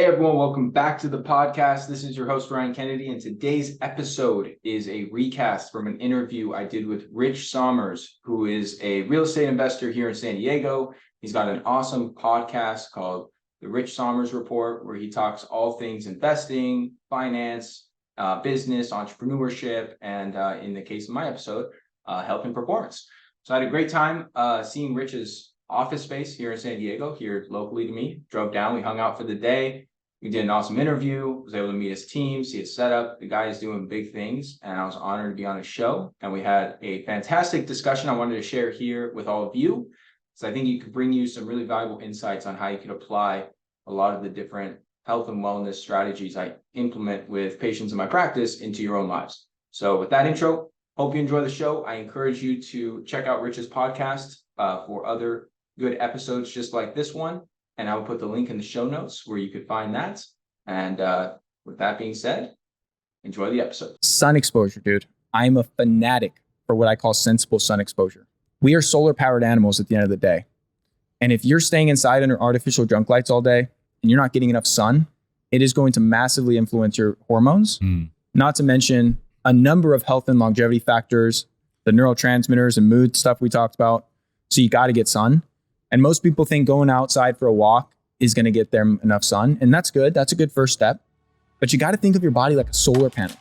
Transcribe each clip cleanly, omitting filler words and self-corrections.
everyone, welcome back to the podcast. This is your host, Ryan Kennedy, and today's episode is a recast from an interview I did with Rich Sommers, who is a real estate investor here in San Diego. He's got an awesome podcast called The Rich Sommers Report, where he talks all things investing, finance, business, entrepreneurship, and in the case of my episode, health and performance. So I had a great time seeing Rich's office space here in San Diego, here locally to me. Drove down, we hung out for the day. We did an awesome interview, was able to meet his team, see his setup. The guy is doing big things, and I was honored to be on his show. And we had a fantastic discussion I wanted to share here with all of you. So I think it could bring you some really valuable insights on how you could apply a lot of the different health and wellness strategies I implement with patients in my practice into your own lives. So with that intro, hope you enjoy the show. I encourage you to check out Rich's podcast for other good episodes just like this one, and I'll put the link in the show notes where you could find that. And with that being said, enjoy the episode. Sun exposure, dude. I'm a fanatic for what I call sensible sun exposure. We are solar powered animals at the end of the day. And if you're staying inside under artificial junk lights all day and you're not getting enough sun, it is going to massively influence your hormones, not to mention a number of health and longevity factors, the neurotransmitters and mood stuff we talked about. So you got to get sun. And most people think going outside for a walk is going to get them enough sun. And that's good. That's a good first step. But you got to think of your body like a solar panel.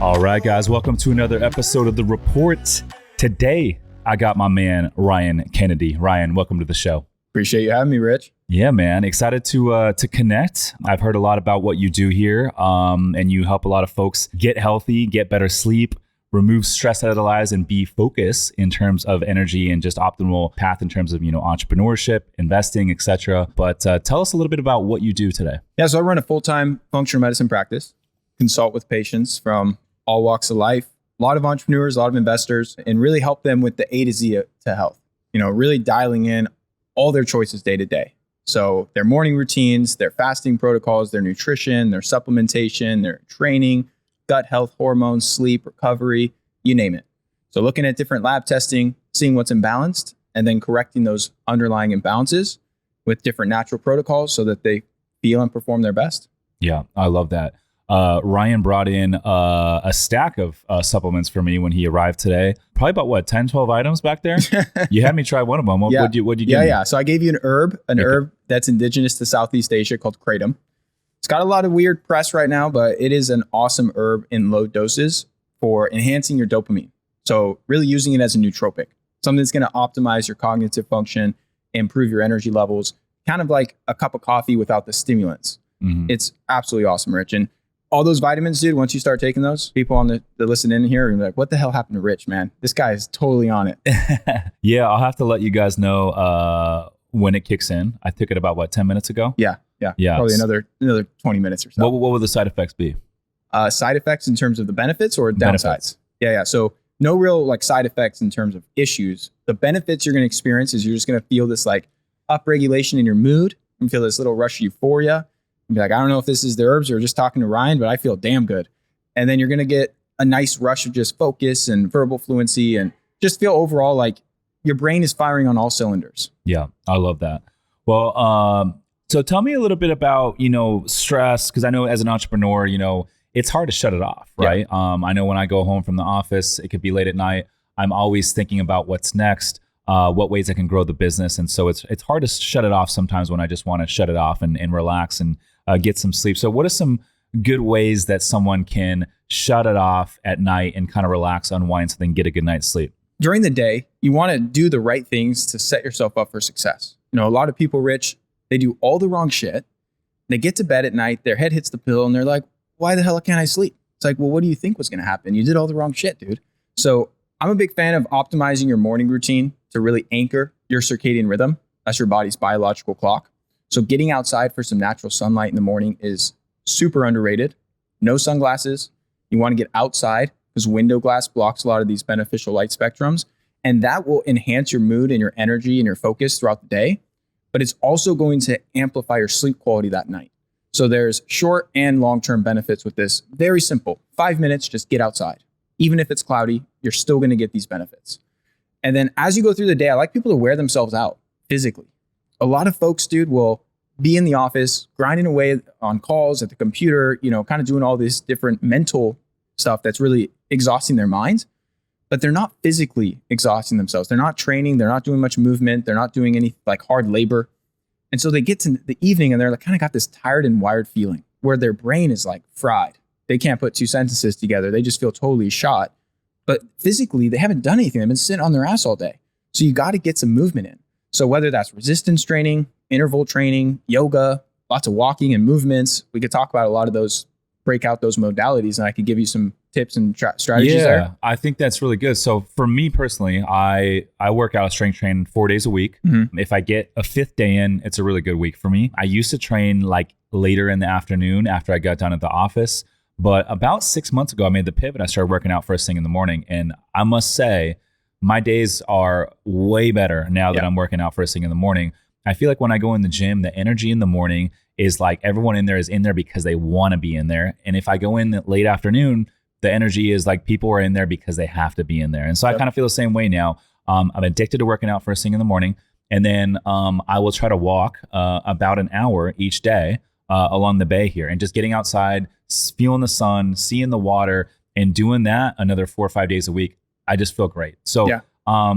All right, guys, welcome to another episode of The Report. Today, I got my man, Ryan Kennedy. Ryan, welcome to the show. Appreciate you having me, Rich. Yeah, man. Excited to connect. I've heard a lot about what you do here, and you help a lot of folks get healthy, get better sleep, remove stress out of their lives, and be focused in terms of energy and just optimal path in terms of, entrepreneurship, investing, etc. But tell us a little bit about what you do today. Yeah, so I run a full-time functional medicine practice, consult with patients from all walks of life, a lot of entrepreneurs, a lot of investors, and really help them with the A to Z to health. Really dialing in all their choices day to day. So their morning routines, their fasting protocols, their nutrition, their supplementation, their training, gut health, hormones, sleep, recovery, you name it. So looking at different lab testing, seeing what's imbalanced, and then correcting those underlying imbalances with different natural protocols so that they feel and perform their best. Yeah, I love that. Ryan brought in a stack of supplements for me when he arrived today. Probably about 10, 12 items back there? You had me try one of them. What'd you give me? Yeah. So I gave you an herb that's indigenous to Southeast Asia called Kratom. It's got a lot of weird press right now, but it is an awesome herb in low doses for enhancing your dopamine. So really using it as a nootropic, something that's going to optimize your cognitive function, improve your energy levels, kind of like a cup of coffee without the stimulants. Mm-hmm. It's absolutely awesome, Rich. And all those vitamins, dude, once you start taking those, people on the listen in here are gonna be like, what the hell happened to Rich, man? This guy is totally on it. Yeah, I'll have to let you guys know when it kicks in. I took it about, 10 minutes ago? Yeah. Probably another 20 minutes or so. What would the side effects be? Side effects in terms of the benefits or downsides? Yeah. So no real side effects in terms of issues. The benefits you're going to experience is you're just going to feel this upregulation in your mood and feel this little rush of euphoria. And be like, I don't know if this is the herbs or just talking to Ryan, but I feel damn good. And then you're going to get a nice rush of just focus and verbal fluency and just feel overall like your brain is firing on all cylinders. Yeah, I love that. Well, so tell me a little bit about, stress, because I know as an entrepreneur, it's hard to shut it off, right? Yeah. I know when I go home from the office, it could be late at night. I'm always thinking about what's next, what ways I can grow the business. And so it's hard to shut it off sometimes when I just want to shut it off and relax and get some sleep. So what are some good ways that someone can shut it off at night and kind of relax, unwind, so they can get a good night's sleep? During the day, you want to do the right things to set yourself up for success. A lot of people, Rich, they do all the wrong shit. They get to bed at night, their head hits the pillow, and they're like, why the hell can't I sleep? It's like, well, what do you think was going to happen? You did all the wrong shit, dude. So I'm a big fan of optimizing your morning routine to really anchor your circadian rhythm. That's your body's biological clock. So getting outside for some natural sunlight in the morning is super underrated. No sunglasses. You want to get outside because window glass blocks a lot of these beneficial light spectrums. And that will enhance your mood and your energy and your focus throughout the day. But it's also going to amplify your sleep quality that night. So there's short and long-term benefits with this. Very simple. 5 minutes, just get outside. Even if it's cloudy, you're still going to get these benefits. And then as you go through the day, I like people to wear themselves out physically. A lot of folks, dude, will be in the office, grinding away on calls at the computer, kind of doing all this different mental stuff that's really exhausting their minds, but they're not physically exhausting themselves. They're not training. They're not doing much movement. They're not doing any like hard labor. And so they get to the evening and they're like kind of got this tired and wired feeling where their brain is like fried. They can't put two sentences together. They just feel totally shot. But physically, they haven't done anything. They've been sitting on their ass all day. So you got to get some movement in. So whether that's resistance training, interval training, yoga, lots of walking and movements, we could talk about a lot of those, break out those modalities, and I could give you some tips and strategies there. Yeah, I think that's really good. So for me personally, I work out strength train 4 days a week. Mm-hmm. If I get a 5th day in, it's a really good week for me. I used to train like later in the afternoon after I got done at the office. But about 6 months ago, I made the pivot. I started working out first thing in the morning. And I must say, my days are way better now that I'm working out first thing in the morning. I feel like when I go in the gym, the energy in the morning is like everyone in there is in there because they want to be in there. And if I go in the late afternoon, the energy is like people are in there because they have to be in there. And so I kind of feel the same way now. I'm addicted to working out first thing in the morning. And then I will try to walk about an hour each day along the bay here and just getting outside, feeling the sun, seeing the water, and doing that another 4 or 5 days a week. I just feel great. So tell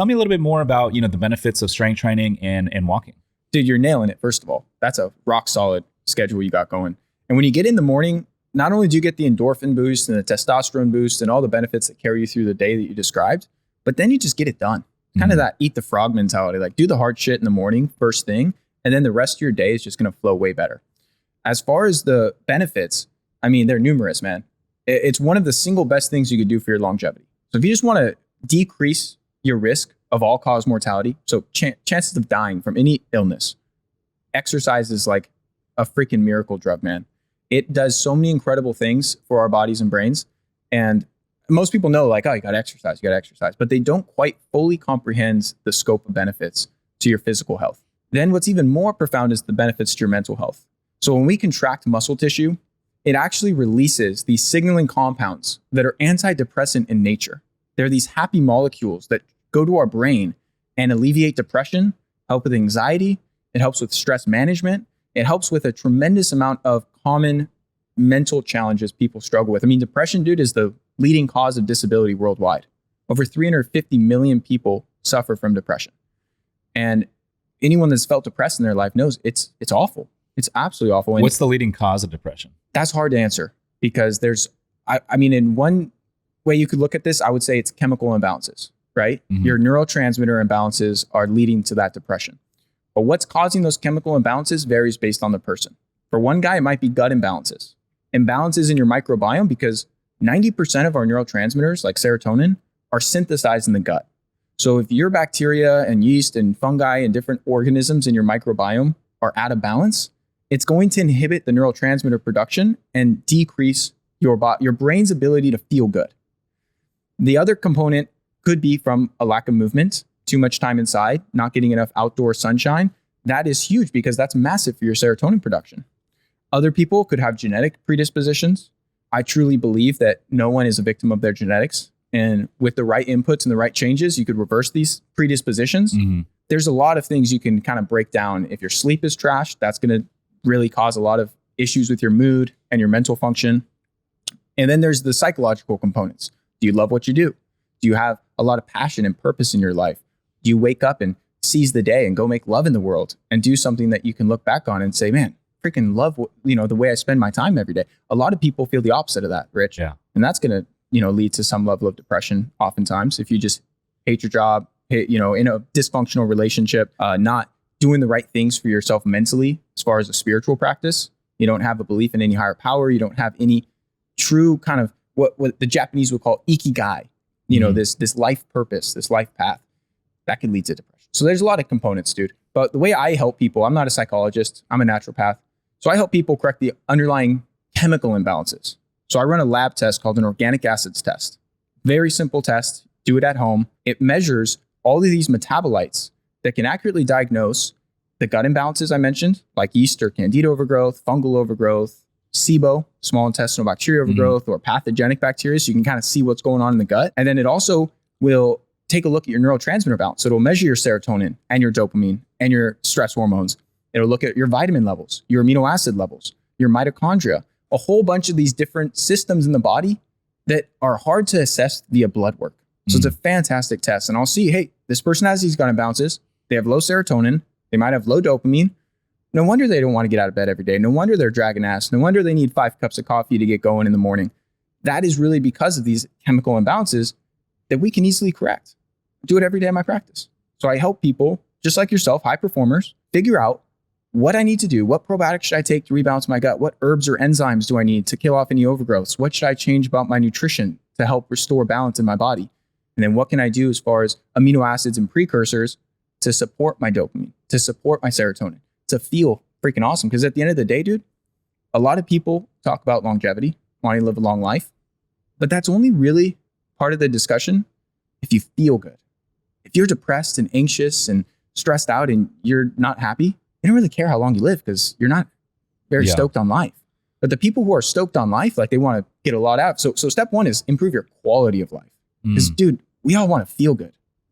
me a little bit more about, the benefits of strength training and walking. Dude, you're nailing it. First of all, that's a rock solid schedule you got going. And when you get in the morning, not only do you get the endorphin boost and the testosterone boost and all the benefits that carry you through the day that you described, but then you just get it done. Kind of that eat the frog mentality, like do the hard shit in the morning, first thing, and then the rest of your day is just going to flow way better. As far as the benefits, I mean, they're numerous, man. It's one of the single best things you could do for your longevity. So if you just want to decrease your risk of all-cause mortality, so chances of dying from any illness, exercise is like a freaking miracle drug, man. It does so many incredible things for our bodies and brains. And most people know like, oh, you got to exercise, but they don't quite fully comprehend the scope of benefits to your physical health. Then what's even more profound is the benefits to your mental health. So when we contract muscle tissue, it actually releases these signaling compounds that are antidepressant in nature. They're these happy molecules that go to our brain and alleviate depression, help with anxiety. It helps with stress management. It helps with a tremendous amount of common mental challenges people struggle with. I mean, depression, dude, is the leading cause of disability worldwide. Over 350 million people suffer from depression. And anyone that's felt depressed in their life knows it's awful. It's absolutely awful. And what's the leading cause of depression? That's hard to answer because there's, I mean, in one way you could look at this, I would say it's chemical imbalances, right? Mm-hmm. Your neurotransmitter imbalances are leading to that depression. But what's causing those chemical imbalances varies based on the person. For one guy, it might be gut imbalances. Imbalances in your microbiome because 90% of our neurotransmitters, like serotonin, are synthesized in the gut. So if your bacteria and yeast and fungi and different organisms in your microbiome are out of balance, it's going to inhibit the neurotransmitter production and decrease your brain's ability to feel good. The other component could be from a lack of movement, too much time inside, not getting enough outdoor sunshine. That is huge because that's massive for your serotonin production. Other people could have genetic predispositions. I truly believe that no one is a victim of their genetics. And with the right inputs and the right changes, you could reverse these predispositions. Mm-hmm. There's a lot of things you can kind of break down. If your sleep is trash, that's going to really cause a lot of issues with your mood and your mental function. And then there's the psychological components. Do you love what you do? Do you have a lot of passion and purpose in your life? Do you wake up and seize the day and go make love in the world and do something that you can look back on and say, man, freaking love, the way I spend my time every day. A lot of people feel the opposite of that, Rich. Yeah. And that's going to, lead to some level of depression oftentimes. If you just hate your job, in a dysfunctional relationship, not doing the right things for yourself mentally, as far as a spiritual practice, you don't have a belief in any higher power. You don't have any true kind of what the Japanese would call ikigai, this life purpose, this life path that can lead to depression. So there's a lot of components, dude. But the way I help people, I'm not a psychologist, I'm a naturopath. So I help people correct the underlying chemical imbalances. So I run a lab test called an organic acids test. Very simple test, do it at home. It measures all of these metabolites that can accurately diagnose the gut imbalances I mentioned, like yeast or candida overgrowth, fungal overgrowth, SIBO, small intestinal bacteria overgrowth, or pathogenic bacteria. So you can kind of see what's going on in the gut. And then it also will take a look at your neurotransmitter balance. So it'll measure your serotonin and your dopamine and your stress hormones. It'll look at your vitamin levels, your amino acid levels, your mitochondria, a whole bunch of these different systems in the body that are hard to assess via blood work. So it's a fantastic test. And I'll see, hey, this person has these gut imbalances. They have low serotonin. They might have low dopamine. No wonder they don't want to get out of bed every day. No wonder they're dragging ass. No wonder they need 5 cups of coffee to get going in the morning. That is really because of these chemical imbalances that we can easily correct. I do it every day in my practice. So I help people, just like yourself, high performers, figure out what I need to do. What probiotics should I take to rebalance my gut? What herbs or enzymes do I need to kill off any overgrowths? What should I change about my nutrition to help restore balance in my body? And then what can I do as far as amino acids and precursors to support my dopamine, to support my serotonin, to feel freaking awesome? Because at the end of the day, dude, a lot of people talk about longevity, wanting to live a long life, but that's only really part of the discussion if you feel good. If you're depressed and anxious and stressed out and you're not happy, they don't really care how long you live because you're not very stoked on life. But the people who are stoked on life, like they want to get a lot out. So step one is improve your quality of life. Because dude, we all want to feel good.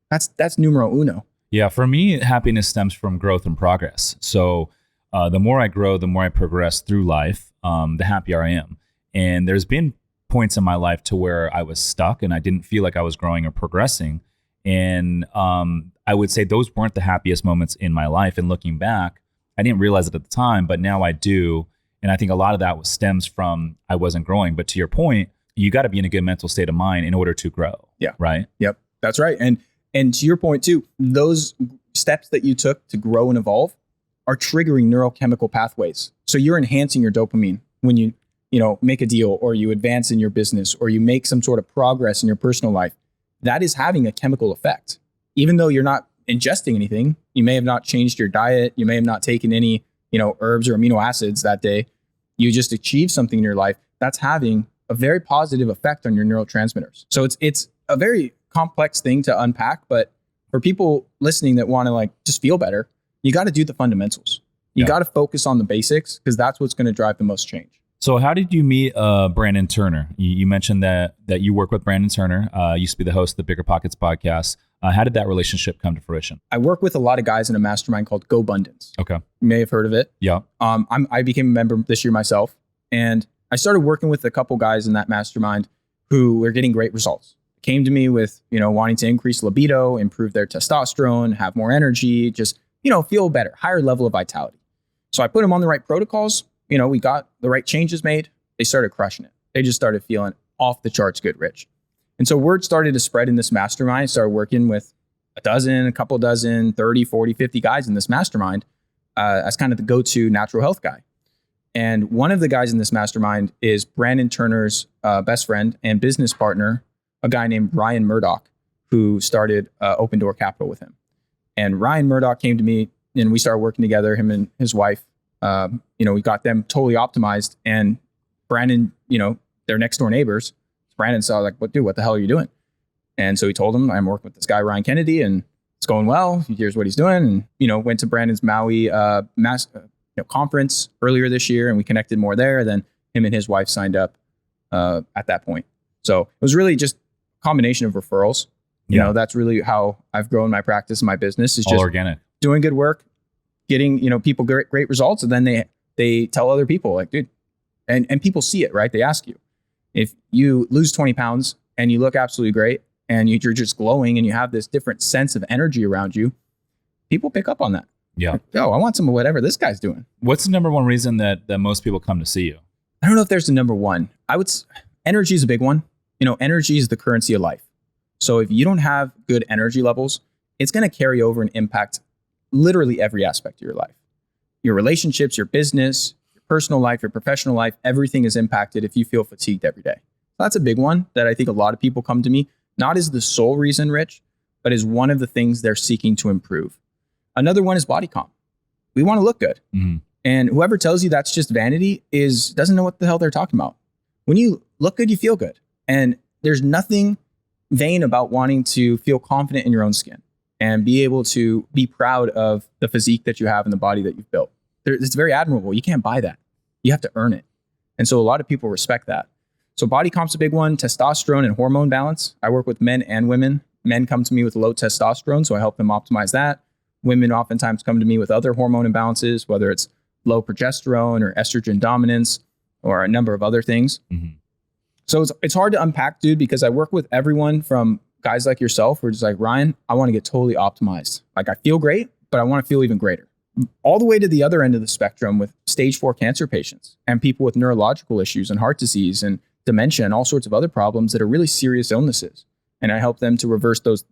That's numero uno. Yeah, for me, happiness stems from growth and progress. So the more I grow, the more I progress through life, the happier I am. And there's been points in my life to where I was stuck and I didn't feel like I was growing or progressing. And I would say those weren't the happiest moments in my life. And looking back, I didn't realize it at the time, but now I do. And I think a lot of that stems from I wasn't growing. But to your point, you got to be in a good mental state of mind in order to grow. Yeah. Right. Yep. That's right. And to your point too, those steps that you took to grow and evolve are triggering neurochemical pathways. So you're enhancing your dopamine when you make a deal or you advance in your business or you make some sort of progress in your personal life. That is having a chemical effect. Even though you're not ingesting anything, you may have not changed your diet, you may have not taken any, herbs or amino acids that day. You just achieved something in your life that's having a very positive effect on your neurotransmitters. So it's a very complex thing to unpack, but for people listening that want to just feel better, you got to do the fundamentals. You got to focus on the basics because that's what's going to drive the most change. So how did you meet Brandon Turner? You mentioned that you work with Brandon Turner, used to be the host of the Bigger Pockets podcast. How did that relationship come to fruition? I work with a lot of guys in a mastermind called Go Abundance. Okay. You may have heard of it. Yeah. I became a member this year myself, and I started working with a couple guys in that mastermind who were getting great results. Came to me with, wanting to increase libido, improve their testosterone, have more energy, just, feel better, higher level of vitality. So I put them on the right protocols. We got the right changes made. They started crushing it. They just started feeling off the charts good, Rich. And so word started to spread in this mastermind. I started working with a couple dozen, 30, 40, 50 guys in this mastermind as kind of the go-to natural health guy. And one of the guys in this mastermind is Brandon Turner's best friend and business partner, a guy named Ryan Murdoch, who started Open Door Capital with him. And Ryan Murdoch came to me and we started working together, him and his wife. We got them totally optimized, and Brandon, they're next door neighbors. Brandon saw what the hell are you doing? And so he told him, I'm working with this guy, Ryan Kennedy, and it's going well. Here's what he's doing. And, went to Brandon's Maui conference earlier this year, and we connected more there. Then him and his wife signed up at that point. So it was really just a combination of referrals. That's really how I've grown my practice and my business is all just organic, doing good work, getting, people great results. And then they tell other people dude, and people see it, right? They ask you if you lose 20 pounds and you look absolutely great and you're just glowing and you have this different sense of energy around you, people pick up on that. Yeah. I want some of whatever this guy's doing. What's the number one reason that most people come to see you? I don't know if there's the number one. Energy is a big one. Energy is the currency of life. So if you don't have good energy levels, it's going to carry over and impact literally every aspect of your life. Your relationships, your business, your personal life, your professional life, everything is impacted if you feel fatigued every day. That's a big one that I think a lot of people come to me, not as the sole reason, Rich, but as one of the things they're seeking to improve. Another one is body comp. We want to look good. Mm-hmm. And whoever tells you that's just vanity doesn't know what the hell they're talking about. When you look good, you feel good. And there's nothing vain about wanting to feel confident in your own skin and be able to be proud of the physique that you have and the body that you've built. It's very admirable. You can't buy that. You have to earn it. And so a lot of people respect that. So body comp's a big one. Testosterone and hormone balance. I work with men and women. Men come to me with low testosterone, so I help them optimize that. Women oftentimes come to me with other hormone imbalances, whether it's low progesterone or estrogen dominance or a number of other things. Mhm. So it's hard to unpack, dude, because I work with everyone from guys like yourself who are just like, Ryan, I want to get totally optimized. Like I feel great, but I want to feel even greater. All the way to the other end of the spectrum with stage 4 cancer patients and people with neurological issues and heart disease and dementia and all sorts of other problems that are really serious illnesses. And I help them to reverse those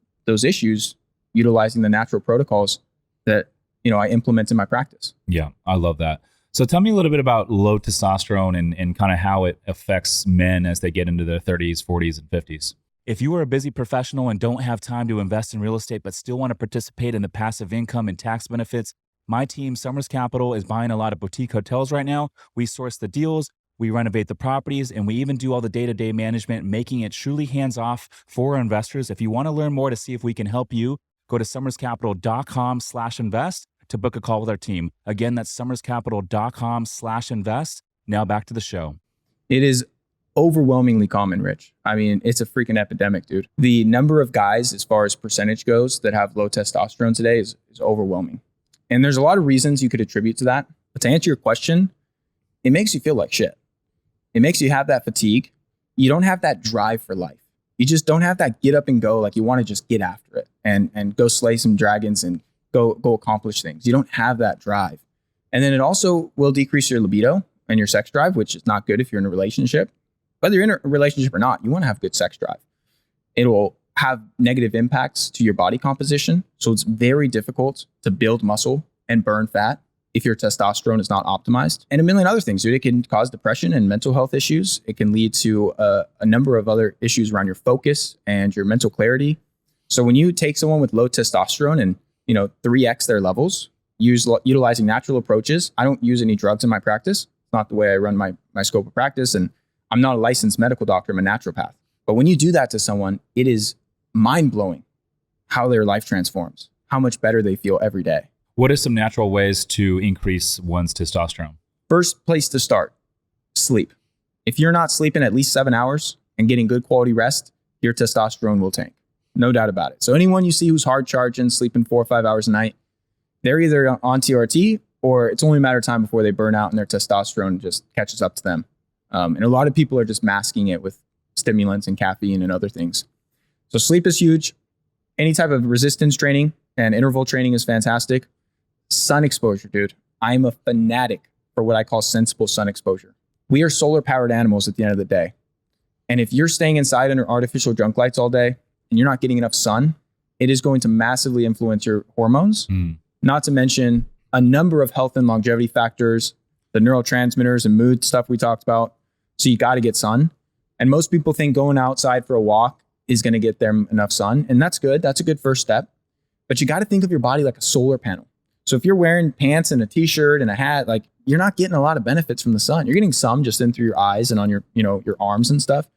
issues utilizing the natural protocols that, I implement in my practice. Yeah, I love that. So tell me a little bit about low testosterone and kind of how it affects men as they get into their 30s, 40s, and 50s. If you are a busy professional and don't have time to invest in real estate, but still want to participate in the passive income and tax benefits, my team, Summers Capital, is buying a lot of boutique hotels right now. We source the deals, we renovate the properties, and we even do all the day-to-day management, making it truly hands-off for our investors. If you want to learn more to see if we can help you, go to summerscapital.com/invest to book a call with our team. Again, that's summerscapital.com/invest. Now back to the show. It is overwhelmingly common, Rich. I mean, it's a freaking epidemic, dude. The number of guys, as far as percentage goes, that have low testosterone today is overwhelming. And there's a lot of reasons you could attribute to that. But to answer your question, it makes you feel like shit. It makes you have that fatigue. You don't have that drive for life. You just don't have that get up and go, like you want to just get after it and go slay some dragons and go accomplish things. You don't have that drive. And then it also will decrease your libido and your sex drive, which is not good if you're in a relationship. Whether you're in a relationship or not, you want to have good sex drive. It will have negative impacts to your body composition. So it's very difficult to build muscle and burn fat if your testosterone is not optimized. And a million other things, dude. It can cause depression and mental health issues. It can lead to a number of other issues around your focus and your mental clarity. So when you take someone with low testosterone and 3x their levels, utilizing natural approaches. I don't use any drugs in my practice. It's not the way I run my scope of practice. And I'm not a licensed medical doctor. I'm a naturopath. But when you do that to someone, it is mind-blowing how their life transforms, how much better they feel every day. What are some natural ways to increase one's testosterone? First place to start, sleep. If you're not sleeping at least 7 hours and getting good quality rest, your testosterone will tank. No doubt about it. So anyone you see who's hard charging, sleeping 4 or 5 hours a night, they're either on TRT or it's only a matter of time before they burn out and their testosterone just catches up to them. And a lot of people are just masking it with stimulants and caffeine and other things. So sleep is huge. Any type of resistance training and interval training is fantastic. Sun exposure, dude. I'm a fanatic for what I call sensible sun exposure. We are solar powered animals at the end of the day. And if you're staying inside under artificial junk lights all day and you're not getting enough sun, it is going to massively influence your hormones, not to mention a number of health and longevity factors, the neurotransmitters and mood stuff we talked about. So you got to get sun. And most people think going outside for a walk is going to get them enough sun. And that's good. That's a good first step. But you got to think of your body like a solar panel. So if you're wearing pants and a t-shirt and a hat, like you're not getting a lot of benefits from the sun. You're getting some just in through your eyes and on your, your arms and stuff.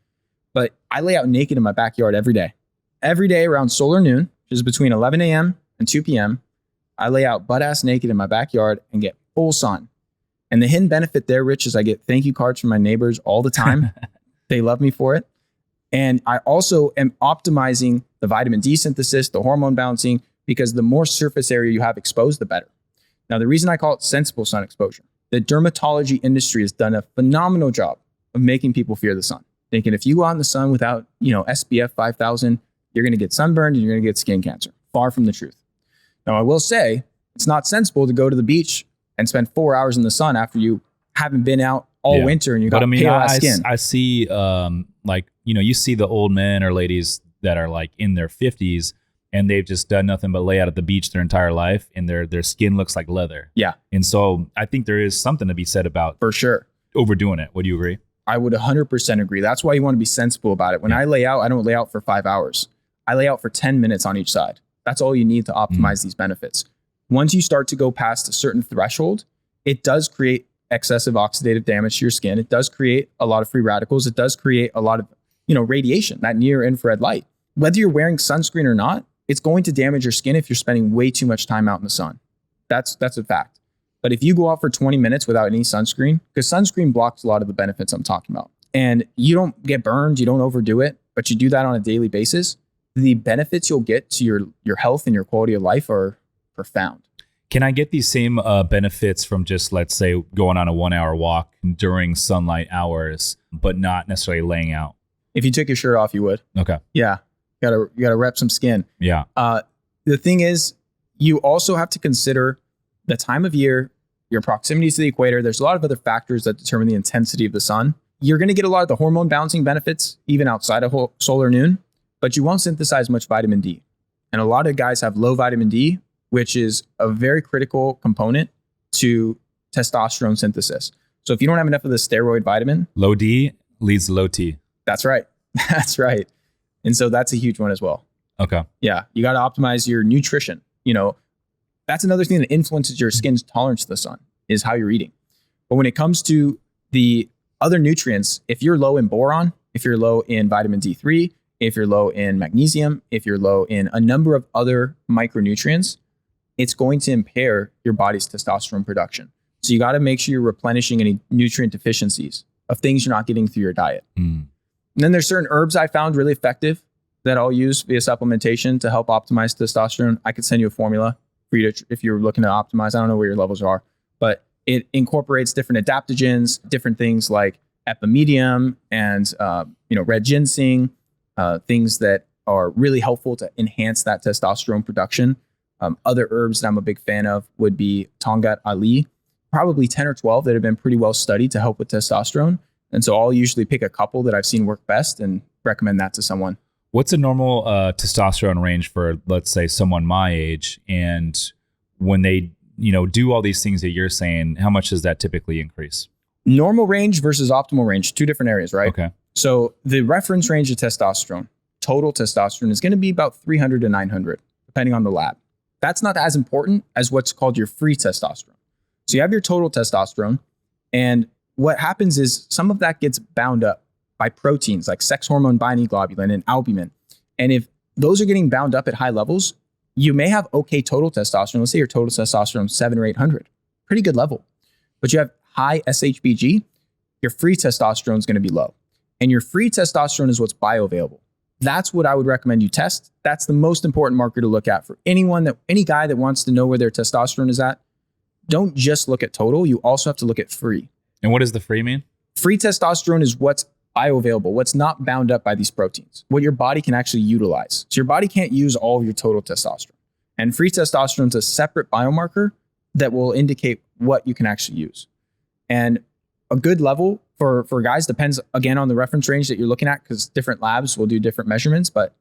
But I lay out naked in my backyard every day. Every day around solar noon, which is between 11 a.m. and 2 p.m., I lay out butt ass naked in my backyard and get full sun. And the hidden benefit there, Rich, is I get thank you cards from my neighbors all the time. They love me for it. And I also am optimizing the vitamin D synthesis, the hormone balancing, because the more surface area you have exposed, the better. Now, the reason I call it sensible sun exposure, the dermatology industry has done a phenomenal job of making people fear the sun. Thinking if you go out in the sun without, SPF 5000, you're going to get sunburned and you're going to get skin cancer. Far from the truth. Now, I will say it's not sensible to go to the beach and spend 4 hours in the sun after you haven't been out all winter and you got pale ass skin. I see, you see the old men or ladies that are like in their 50s and they've just done nothing but lay out at the beach their entire life and their skin looks like leather. Yeah. And so I think there is something to be said about for sure overdoing it. Would you agree? I would 100% agree. That's why you want to be sensible about it. When I lay out, I don't lay out for 5 hours. I lay out for 10 minutes on each side. That's all you need to optimize these benefits. Once you start to go past a certain threshold, it does create excessive oxidative damage to your skin. It does create a lot of free radicals. It does create a lot of, radiation, that near infrared light. Whether you're wearing sunscreen or not, it's going to damage your skin if you're spending way too much time out in the sun. That's a fact. But if you go out for 20 minutes without any sunscreen, because sunscreen blocks a lot of the benefits I'm talking about, and you don't get burned, you don't overdo it, but you do that on a daily basis, the benefits you'll get to your health and your quality of life are profound. Can I get these same benefits from just, let's say, going on a 1 hour walk during sunlight hours, but not necessarily laying out? If you took your shirt off, you would. Okay. Yeah. You gotta rep some skin. Yeah. The thing is, you also have to consider the time of year, your proximity to the equator. There's a lot of other factors that determine the intensity of the sun. You're going to get a lot of the hormone balancing benefits even outside of solar noon, but you won't synthesize much vitamin D. And a lot of guys have low vitamin D, which is a very critical component to testosterone synthesis. So if you don't have enough of the steroid vitamin, low D leads to low T. That's right. That's right. And so that's a huge one as well. Okay. Yeah. You got to optimize your nutrition. That's another thing that influences your skin's tolerance to the sun is how you're eating. But when it comes to the other nutrients, if you're low in boron, if you're low in vitamin D3, if you're low in magnesium, if you're low in a number of other micronutrients, it's going to impair your body's testosterone production. So you got to make sure you're replenishing any nutrient deficiencies of things you're not getting through your diet. And then there's certain herbs I found really effective that I'll use via supplementation to help optimize testosterone. I could send you a formula for you to, if you're looking to optimize. I don't know where your levels are, but it incorporates different adaptogens, different things like epimedium and red ginseng, things that are really helpful to enhance that testosterone production. Other herbs that I'm a big fan of would be Tongat Ali, probably 10 or 12 that have been pretty well studied to help with testosterone. And so I'll usually pick a couple that I've seen work best and recommend that to someone. What's a normal testosterone range for, let's say, someone my age? And when they, do all these things that you're saying, how much does that typically increase? Normal range versus optimal range, two different areas, right? Okay. So the reference range of testosterone, total testosterone, is going to be about 300 to 900, depending on the lab. That's not as important as what's called your free testosterone. So you have your total testosterone, and what happens is some of that gets bound up by proteins like sex hormone binding globulin and albumin. And if those are getting bound up at high levels, you may have okay total testosterone. Let's say your total testosterone is 700 or 800, pretty good level. But you have high SHBG, your free testosterone is going to be low. And your free testosterone is what's bioavailable. That's what I would recommend you test. That's the most important marker to look at for any guy that wants to know where their testosterone is at. Don't just look at total. You also have to look at free. And what does the free mean? Free testosterone is what's bioavailable, what's not bound up by these proteins, what your body can actually utilize. So your body can't use all of your total testosterone. And free testosterone is a separate biomarker that will indicate what you can actually use. And a good level for guys depends, again, on the reference range that you're looking at, because different labs will do different measurements, but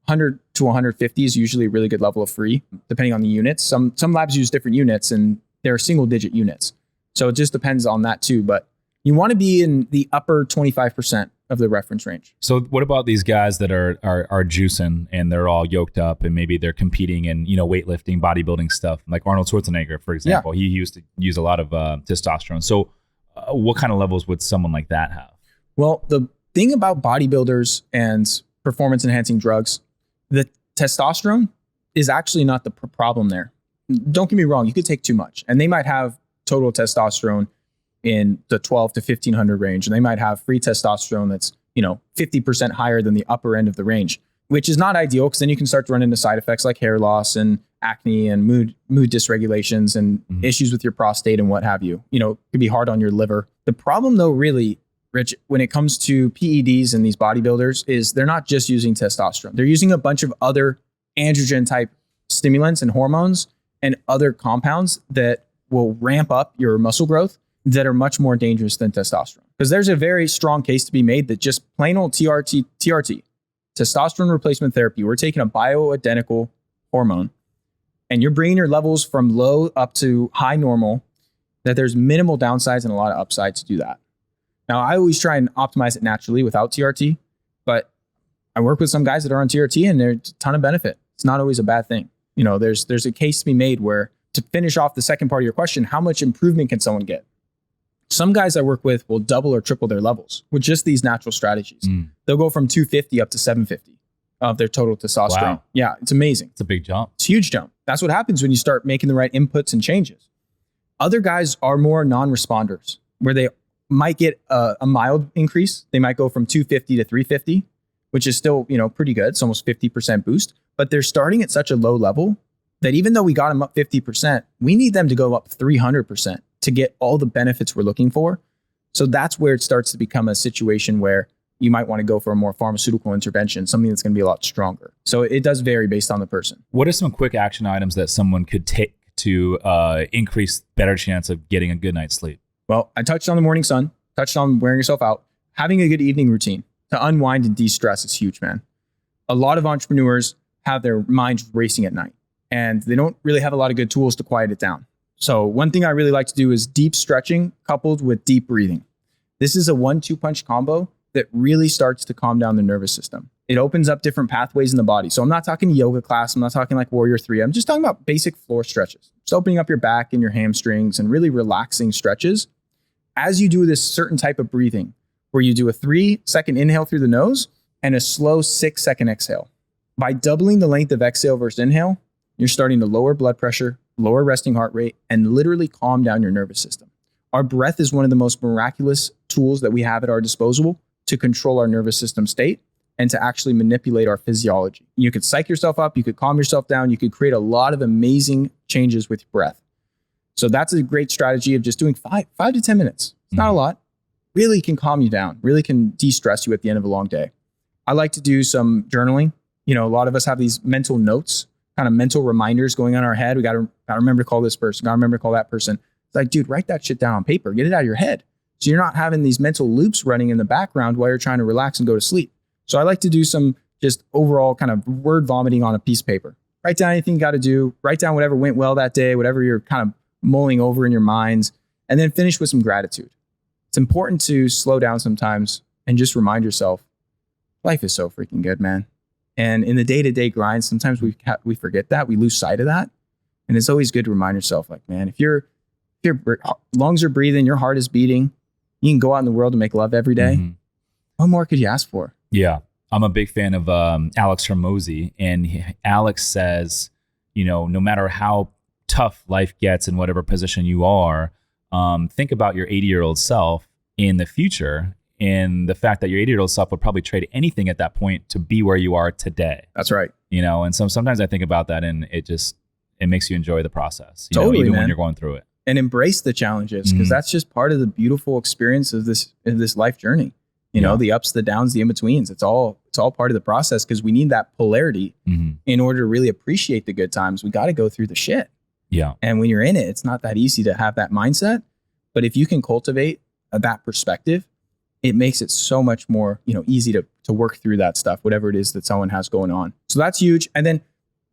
100 to 150 is usually a really good level of free, depending on the units. Some labs use different units, and they're single digit units. So it just depends on that too. But you want to be in the upper 25% of the reference range. So what about these guys that are juicing and they're all yoked up and maybe they're competing in, weightlifting, bodybuilding stuff, like Arnold Schwarzenegger, for example? Yeah. He used to use a lot of testosterone. So what kind of levels would someone like that have? Well, the thing about bodybuilders and performance enhancing drugs, the testosterone is actually not the problem there. Don't get me wrong. You could take too much and they might have total testosterone in the 12 to 1500 range. And they might have free testosterone that's, 50% higher than the upper end of the range, which is not ideal because then you can start to run into side effects like hair loss and acne and mood dysregulations and issues with your prostate and what have you. It could be hard on your liver. The problem though, really, Rich, when it comes to PEDs and these bodybuilders is they're not just using testosterone. They're using a bunch of other androgen type stimulants and hormones and other compounds that will ramp up your muscle growth that are much more dangerous than testosterone. Because there's a very strong case to be made that just plain old TRT, testosterone replacement therapy, we're taking a bioidentical hormone and you're bringing your levels from low up to high normal, that there's minimal downsides and a lot of upside to do that. Now, I always try and optimize it naturally without TRT, but I work with some guys that are on TRT and there's a ton of benefit. It's not always a bad thing. There's a case to be made where, to finish off the second part of your question, how much improvement can someone get? Some guys I work with will double or triple their levels with just these natural strategies. They'll go from 250 up to 750 of their total testosterone. Wow. Yeah, it's amazing. It's a big jump. It's a huge jump. That's what happens when you start making the right inputs and changes. Other guys are more non-responders, where they might get a mild increase. They might go from 250 to 350, which is still, pretty good. It's almost 50% boost, but they're starting at such a low level that even though we got them up 50%, we need them to go up 300% to get all the benefits we're looking for. So that's where it starts to become a situation where you might want to go for a more pharmaceutical intervention, something that's going to be a lot stronger. So it does vary based on the person. What are some quick action items that someone could take to increase better chance of getting a good night's sleep? Well, I touched on the morning sun, touched on wearing yourself out. Having a good evening routine to unwind and de-stress is huge, man. A lot of entrepreneurs have their minds racing at night and they don't really have a lot of good tools to quiet it down. So one thing I really like to do is deep stretching coupled with deep breathing. This is a 1-2 punch combo that really starts to calm down the nervous system. It opens up different pathways in the body. So I'm not talking yoga class. I'm not talking like Warrior 3. I'm just talking about basic floor stretches. Just opening up your back and your hamstrings and really relaxing stretches. As you do this certain type of breathing, where you do a 3-second inhale through the nose and a slow 6-second exhale. By doubling the length of exhale versus inhale, you're starting to lower blood pressure, lower resting heart rate, and literally calm down your nervous system. Our breath is one of the most miraculous tools that we have at our disposal to control our nervous system state and to actually manipulate our physiology. You could psych yourself up, you could calm yourself down, you could create a lot of amazing changes with your breath. So that's a great strategy of just doing 5 to 10 minutes. It's not a lot. Really can calm you down, really can de-stress you at the end of a long day. I like to do some journaling. You know, a lot of us have these mental notes, kind of mental reminders going on in our head. We got to remember to call this person, got to remember to call that person. It's like, dude, write that shit down on paper, get it out of your head. So you're not having these mental loops running in the background while you're trying to relax and go to sleep. So I like to do some just overall kind of word vomiting on a piece of paper. Write down anything you got to do, write down whatever went well that day, whatever you're kind of mulling over in your minds, and then finish with some gratitude. It's important to slow down sometimes and just remind yourself, life is so freaking good, man. And in the day-to-day grind, sometimes we forget that, we lose sight of that. And it's always good to remind yourself, like, man, if your lungs are breathing, your heart is beating, you can go out in the world and make love every day. Mm-hmm. What more could you ask for? Yeah. I'm a big fan of Alex Hormozi, and Alex says, you know, no matter how tough life gets in whatever position you are, think about your 80-year-old self in the future and the fact that your 80-year-old self would probably trade anything at that point to be where you are today. That's right. You know, and so sometimes I think about that and it makes you enjoy the process, totally, even man. when you're going through it. And embrace the challenges, because that's just part of the beautiful experience of this life journey. You know, the ups, the downs, the in-betweens. It's all part of the process, because we need that polarity in order to really appreciate the good times. We got to go through the shit. Yeah. And when you're in it, it's not that easy to have that mindset. But if you can cultivate that perspective, it makes it so much more, easy to work through that stuff, whatever it is that someone has going on. So that's huge. And then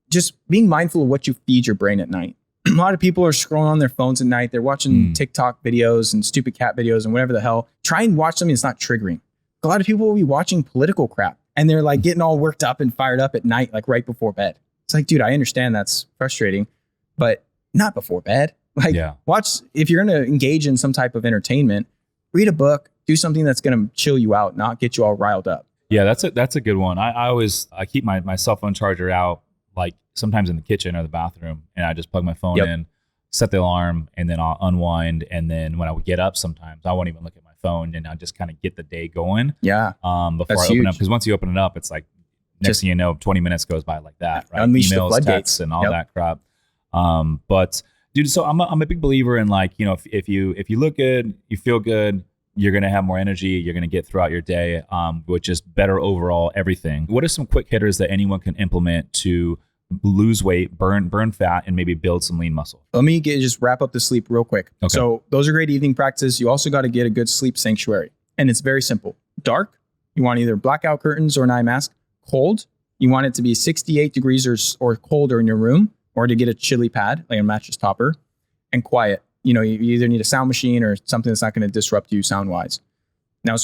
just being mindful of what you feed your brain at night. A lot of people are scrolling on their phones at night. They're watching TikTok videos and stupid cat videos and whatever the hell. Try and watch something that's not triggering. A lot of people will be watching political crap and they're like getting all worked up and fired up at night, like right before bed. It's like, dude, I understand that's frustrating, but not before bed. Watch, if you're going to engage in some type of entertainment, read a book, do something that's going to chill you out, not get you all riled up. Yeah, that's a good one. I keep my cell phone charger out, like sometimes in the kitchen or the bathroom, and I just plug my phone in, set the alarm, and then I'll unwind. And then when I would get up, sometimes I won't even look at my phone, and I'll just kind of get the day going. Yeah. Before I open up, because once you open it up, it's like next thing you know, 20 minutes goes by like that, right? Unleash Emails, the floodgates texts, and all that crap. But dude, so I'm a big believer in, like, if you look good, you feel good, you're going to have more energy, you're going to get throughout your day, which is better overall everything. What are some quick hitters that anyone can implement to lose weight, burn fat, and maybe build some lean muscle? Let me just wrap up the sleep real quick. Okay. So those are great evening practices. You also got to get a good sleep sanctuary. And it's very simple. Dark, you want either blackout curtains or an eye mask. Cold, you want it to be 68 degrees or colder in your room, or to get a chili pad, like a mattress topper. And quiet. You either need a sound machine or something that's not going to disrupt you sound-wise. Now,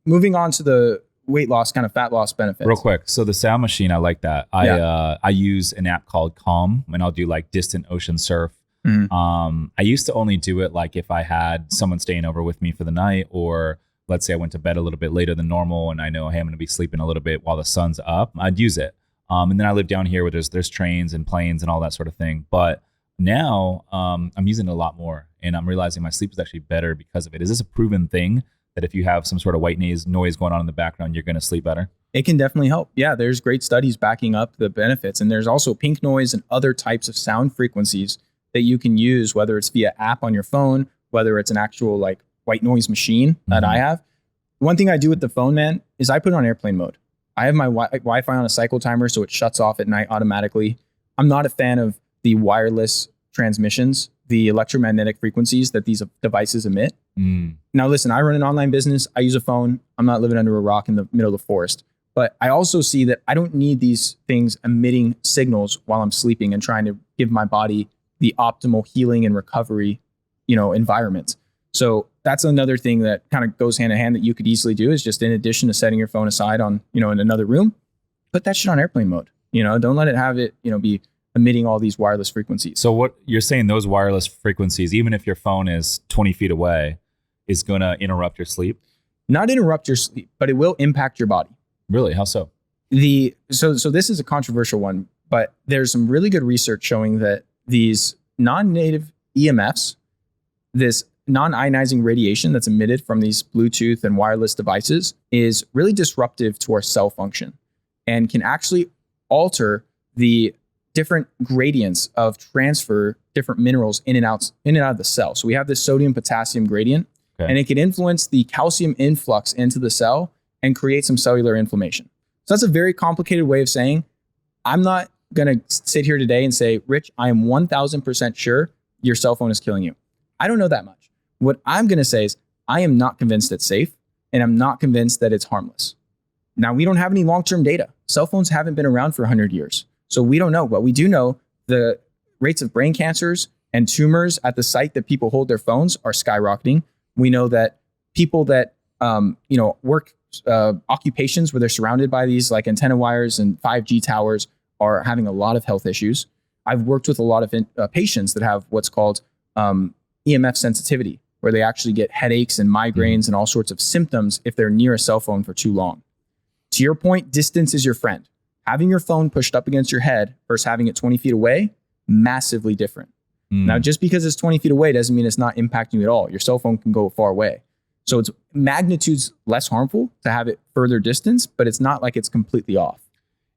moving on to the weight loss, kind of fat loss benefits. Real quick. So the sound machine, I like that. I use an app called Calm, and I'll do like distant ocean surf. I used to only do it like if I had someone staying over with me for the night, or let's say I went to bed a little bit later than normal and I know, hey, I'm going to be sleeping a little bit while the sun's up. I'd use it. And then I live down here where there's trains and planes and all that sort of thing. But now I'm using it a lot more, and I'm realizing my sleep is actually better because of it. Is this a proven thing that if you have some sort of white noise going on in the background, you're going to sleep better? It can definitely help. Yeah, there's great studies backing up the benefits. And there's also pink noise and other types of sound frequencies that you can use, whether it's via app on your phone, whether it's an actual like white noise machine that I have. One thing I do with the phone, man, is I put it on airplane mode. I have my Wi-Fi on a cycle timer, so it shuts off at night automatically. I'm not a fan of the wireless transmissions, the electromagnetic frequencies that these devices emit. Now, listen, I run an online business. I use a phone. I'm not living under a rock in the middle of the forest. But I also see that I don't need these things emitting signals while I'm sleeping and trying to give my body the optimal healing and recovery, environment. So that's another thing that kind of goes hand in hand that you could easily do is just in addition to setting your phone aside on, in another room, put that shit on airplane mode. Don't let it have it, be emitting all these wireless frequencies. So what you're saying, those wireless frequencies, even if your phone is 20 feet away, is going to interrupt your sleep? Not interrupt your sleep, but it will impact your body. Really? How so? So this is a controversial one, but there's some really good research showing that these non-native EMFs, this non-ionizing radiation that's emitted from these Bluetooth and wireless devices is really disruptive to our cell function and can actually alter the different gradients of transfer different minerals in and out of the cell. So we have this sodium potassium gradient, and it can influence the calcium influx into the cell and create some cellular inflammation. So that's a very complicated way of saying, I'm not going to sit here today and say, Rich, I am 1000% sure your cell phone is killing you. I don't know that much. What I'm going to say is I am not convinced it's safe, and I'm not convinced that it's harmless. Now, we don't have any long-term data. Cell phones haven't been around for 100 years. So we don't know, but we do know the rates of brain cancers and tumors at the site that people hold their phones are skyrocketing. We know that people that, work occupations where they're surrounded by these like antenna wires and 5G towers are having a lot of health issues. I've worked with a lot of patients that have what's called EMF sensitivity, where they actually get headaches and migraines and all sorts of symptoms if they're near a cell phone for too long. To your point, distance is your friend. Having your phone pushed up against your head versus having it 20 feet away, massively different. Now, just because it's 20 feet away doesn't mean it's not impacting you at all. Your cell phone can go far away. So it's magnitudes less harmful to have it further distance, but it's not like it's completely off.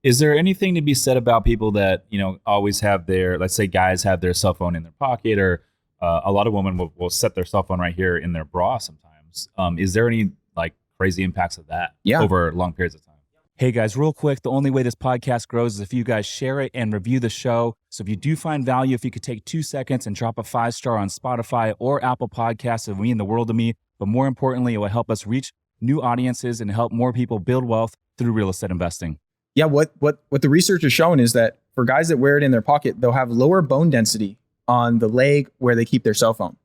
Is there anything to be said about people that, always have let's say guys have their cell phone in their pocket, or a lot of women will set their cell phone right here in their bra sometimes. Is there any like crazy impacts of that over long periods of time? Hey guys, real quick, the only way this podcast grows is if you guys share it and review the show. So if you do find value, if you could take 2 seconds and drop a 5-star on Spotify or Apple Podcasts, it would mean the world to me. But more importantly, it will help us reach new audiences and help more people build wealth through real estate investing. Yeah, what the research has shown is that for guys that wear it in their pocket, they'll have lower bone density on the leg where they keep their cell phone.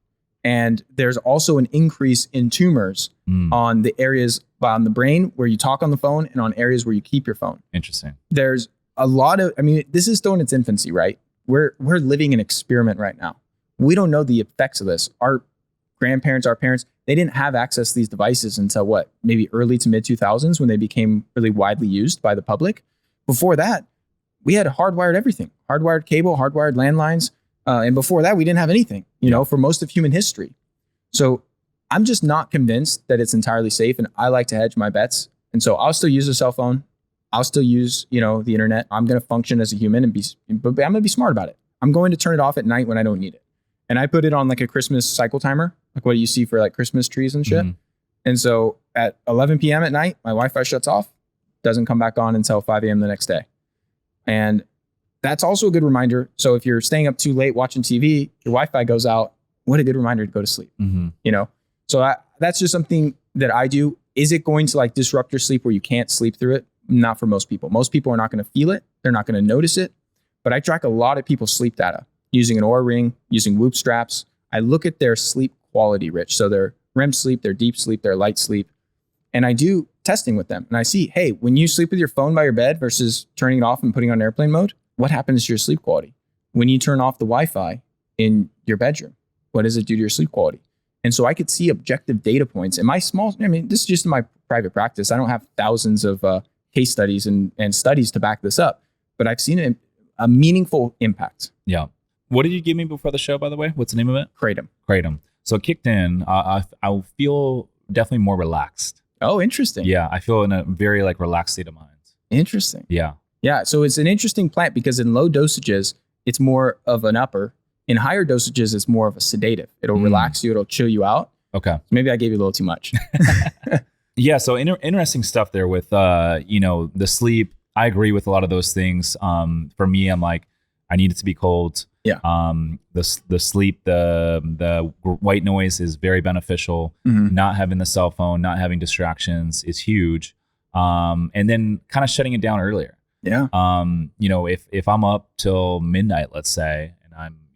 And there's also an increase in tumors on the areas on the brain where you talk on the phone and on areas where you keep your phone. Interesting. There's a lot of, this is still in its infancy, right? We're living an experiment right now. We don't know the effects of this. Our grandparents, our parents, they didn't have access to these devices until maybe early to mid 2000s when they became really widely used by the public. Before that, we had hardwired everything, hardwired cable, hardwired landlines. And before that, we didn't have anything, for most of human history. So I'm just not convinced that it's entirely safe. And I like to hedge my bets. And so I'll still use a cell phone. I'll still use, the internet. I'm going to function as a human but I'm going to be smart about it. I'm going to turn it off at night when I don't need it. And I put it on like a Christmas cycle timer, like what you see for like Christmas trees and shit. And so at 11 p.m. at night, my Wi-Fi shuts off, doesn't come back on until 5 a.m. the next day. And that's also a good reminder. So if you're staying up too late watching TV, your Wi-Fi goes out, what a good reminder to go to sleep, So that's just something that I do. Is it going to like disrupt your sleep where you can't sleep through it? Not for most people. Most people are not going to feel it. They're not going to notice it. But I track a lot of people's sleep data using an Oura ring, using Whoop straps. I look at their sleep quality, Rich. So their REM sleep, their deep sleep, their light sleep. And I do testing with them. And I see, hey, when you sleep with your phone by your bed versus turning it off and putting it on airplane mode, what happens to your sleep quality? When you turn off the Wi-Fi in your bedroom, what does it do to your sleep quality? And so I could see objective data points. And this is just in my private practice. I don't have thousands of case studies and studies to back this up, but I've seen a meaningful impact. Yeah. What did you give me before the show, by the way? What's the name of it? Kratom. So it kicked in. I feel definitely more relaxed. Oh, interesting. Yeah, I feel in a very like relaxed state of mind. Interesting. Yeah. Yeah. So it's an interesting plant because in low dosages, it's more of an upper. In higher dosages, it's more of a sedative. It'll relax you. It'll chill you out. Okay. Maybe I gave you a little too much. Yeah. So interesting stuff there with, the sleep. I agree with a lot of those things. For me, I'm like, I need it to be cold. Yeah. The sleep, the white noise is very beneficial. Not having the cell phone, not having distractions is huge. And then kind of shutting it down earlier. Yeah. If I'm up till midnight, let's say,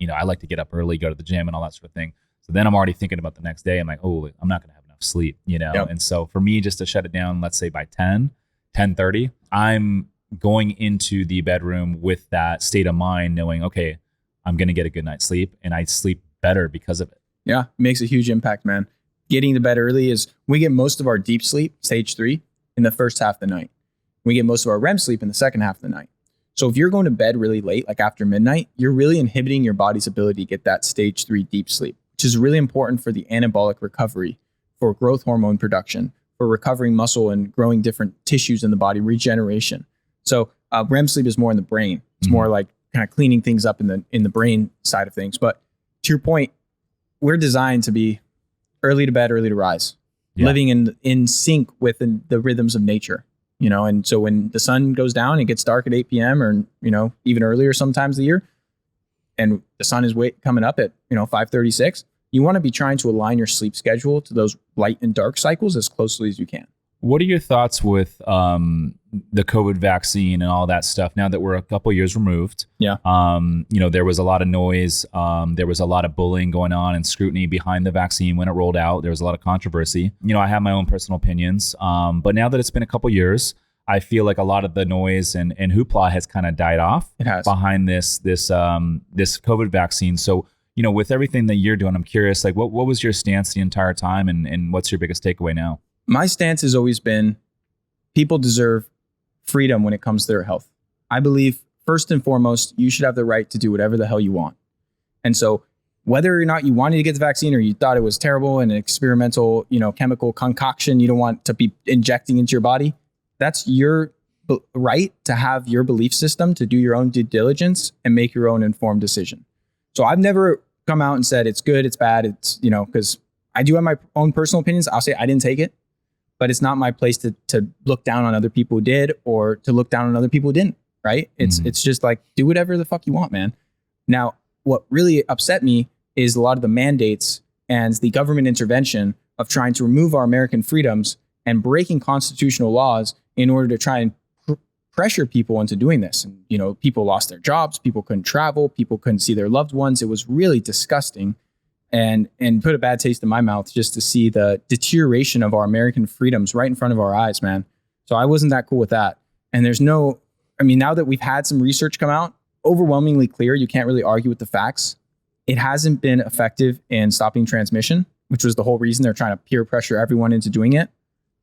and I like to get up early, go to the gym and all that sort of thing. So then I'm already thinking about the next day. I'm like, oh, I'm not going to have enough sleep, Yep. And so for me, just to shut it down, let's say by 10:30, I'm going into the bedroom with that state of mind, knowing, okay, I'm going to get a good night's sleep, and I sleep better because of it. Yeah. It makes a huge impact, man. Getting to bed early is we get most of our deep sleep, stage 3, in the first half of the night. We get most of our REM sleep in the second half of the night. So if you're going to bed really late, like after midnight, you're really inhibiting your body's ability to get that stage 3 deep sleep, which is really important for the anabolic recovery, for growth hormone production, for recovering muscle and growing different tissues in the body, regeneration. So REM sleep is more in the brain. It's more like kind of cleaning things up in the brain side of things. But to your point, we're designed to be early to bed, early to rise, living in sync with the rhythms of nature. And so when the sun goes down, it gets dark at 8 p.m. or, even earlier sometimes of the year, and the sun is coming up at, 5:36, you want to be trying to align your sleep schedule to those light and dark cycles as closely as you can. What are your thoughts with the COVID vaccine and all that stuff now that we're a couple years removed? Yeah. There was a lot of noise. There was a lot of bullying going on and scrutiny behind the vaccine when it rolled out. There was a lot of controversy. I have my own personal opinions. But now that it's been a couple years, I feel like a lot of the noise and hoopla has kind of died off behind this COVID vaccine. So, with everything that you're doing, I'm curious, like what was your stance the entire time and what's your biggest takeaway now? My stance has always been people deserve freedom when it comes to their health. I believe first and foremost, you should have the right to do whatever the hell you want. And so whether or not you wanted to get the vaccine or you thought it was terrible and an experimental, chemical concoction you don't want to be injecting into your body, that's your right to have your belief system, to do your own due diligence and make your own informed decision. So I've never come out and said it's good, it's bad, it's, because I do have my own personal opinions. I'll say I didn't take it. But it's not my place to look down on other people who did or to look down on other people who didn't, right? It's just like, do whatever the fuck you want, man. Now, what really upset me is a lot of the mandates and the government intervention of trying to remove our American freedoms and breaking constitutional laws in order to try and pressure people into doing this. And, people lost their jobs, people couldn't travel, people couldn't see their loved ones. It was really disgusting. And put a bad taste in my mouth just to see the deterioration of our American freedoms right in front of our eyes, man. So I wasn't that cool with that. And now that we've had some research come out, overwhelmingly clear, you can't really argue with the facts. It hasn't been effective in stopping transmission, which was the whole reason they're trying to peer pressure everyone into doing it.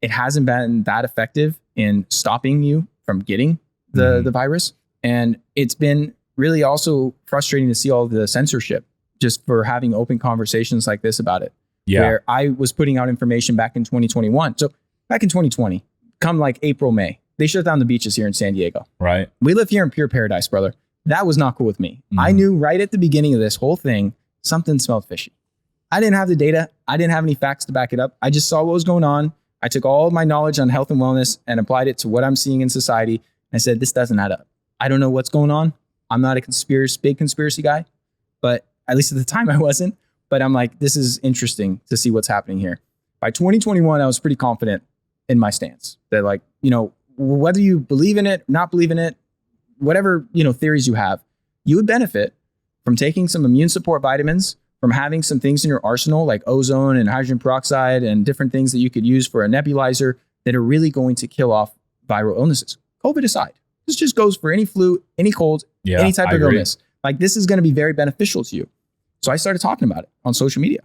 It hasn't been that effective in stopping you from getting the virus. And it's been really also frustrating to see all the censorship just for having open conversations like this about it. Yeah. Where I was putting out information back in 2021. So back in 2020, come like April, May, they shut down the beaches here in San Diego. Right. We live here in pure paradise, brother. That was not cool with me. I knew right at the beginning of this whole thing, something smelled fishy. I didn't have the data. I didn't have any facts to back it up. I just saw what was going on. I took all of my knowledge on health and wellness and applied it to what I'm seeing in society. I said, this doesn't add up. I don't know what's going on. I'm not a big conspiracy guy, but at least at the time I wasn't, but I'm like, this is interesting to see what's happening here. By 2021, I was pretty confident in my stance that whether you believe in it, not believe in it, whatever, theories you have, you would benefit from taking some immune support vitamins, from having some things in your arsenal like ozone and hydrogen peroxide and different things that you could use for a nebulizer that are really going to kill off viral illnesses. COVID aside, this just goes for any flu, any cold, any type of illness. Like this is going to be very beneficial to you. So I started talking about it on social media.